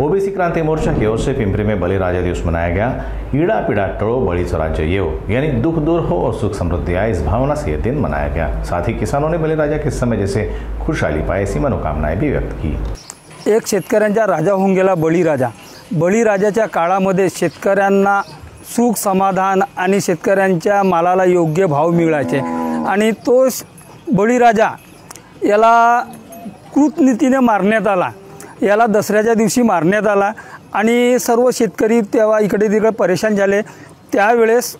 OBC क्रांति मोर्चा की or से पिंपरी में बलिराजा दिवस मनाया गया। ईड़ा पीड़ा टळो, बळीचं राज्य येओ, यानी दुख दूर हो और सुख समृद्धि आए, इस भावना से यह दिन मनाया गया। साथ ही किसानों ने बलिराजा के समय जैसे खुशहाली पाए ऐसी मनोकामनाएं भी व्यक्त की। एक शेतकऱ्यांचा राजा होऊन गेला बळीराजा। बळीराजाच्या काळामध्ये शेतकऱ्यांना सुख समाधान आणि शेतकऱ्यांच्या मालाला योग्य भाव मिळायचे आणि तो बळीराजा याला कृतनीतीने मारण्यात आला। याला दसऱ्याच्या दिवशी मारण्यात आला आणि सर्व शेतकरी तेव्हा इकडे तिकडे परेशान झाले। त्यावेळेस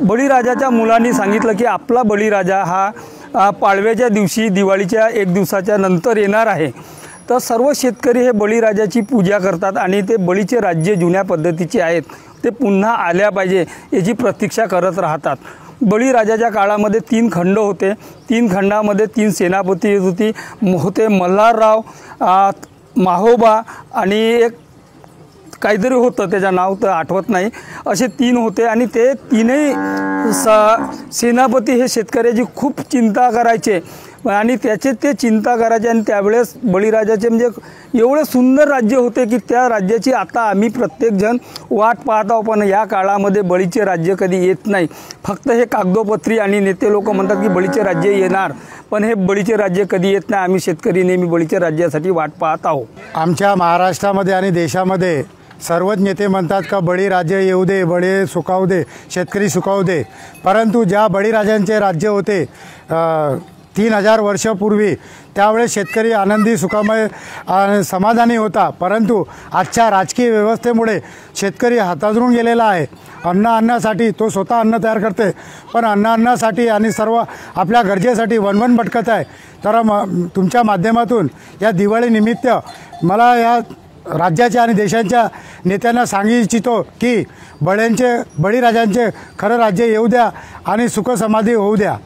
बळीराजाच्या मुलांनी सांगितलं की आपला बळीराजा हा पाडव्याच्या दिवशी दिवाळीच्या एक दिवसाच्या नंतर येणार आहे। तर सर्व शेतकरी हे बळीराजाची पूजा करतात आणि ते बळीचे राज्य जुन्या पद्धतीचे आहेत ते पुन्हा आल्या पाहिजे याची प्रतीक्षा करत राहतात। बळीराजाच्या काळामध्ये 3 खंड होते। 3 खंडामध्ये 3 सेनापती होते मल्हारराव, माहोबा आणि एक काहीतरी होतं त्याचं नाव तर आठवत नाही। असे 3 होते आणि ते तीनही सेनापती हे शेतकऱ्याची खूप चिंता करायचे आणि त्याचे ते चिंता करायचे आणि त्यावेळेस बळीराजाचे म्हणजे एवढे सुंदर राज्य होते की त्या राज्याची आता आम्ही प्रत्येक जण वाट पाहत आहोत। पण या काळामध्ये बळीचे राज्य कधी येत नाही। फक्त हे कागदोपत्री आणि नेते लोक म्हणतात की बळीचे राज्य येणार, पण हे बळीचे राज्य कधी येत नाही। आम्ही शेतकरी नेहमी बळीच्या राज्यासाठी वाट पाहत आहोत। आमच्या महाराष्ट्रामध्ये आणि देशामध्ये सर्वच नेते म्हणतात का बळीराज्य येऊ दे, बळी सुखावू दे, शेतकरी सुखावू दे। परंतु ज्या बळीराजांचे राज्य होते 3000 वर्षापूर्वी त्यावेळेस शेतकरी आनंदी सुखामय समाधानी होता। परंतु आजच्या राजकीय व्यवस्थेमुळे शेतकरी हाताळून गेलेला आहे। अन्नासाठी तो स्वतः अन्न तयार करते, पण अन्नासाठी आणि सर्व आपल्या गरजेसाठी वनवन भटकत आहे। तर तुमच्या माध्यमातून या दिवाळीनिमित्त मला या राज्याच्या आणि देशाच्या नेत्यांना सांगू इच्छितो की बळीराजांचे खरं राज्य येऊ द्या आणि सुख समाधी होऊ द्या।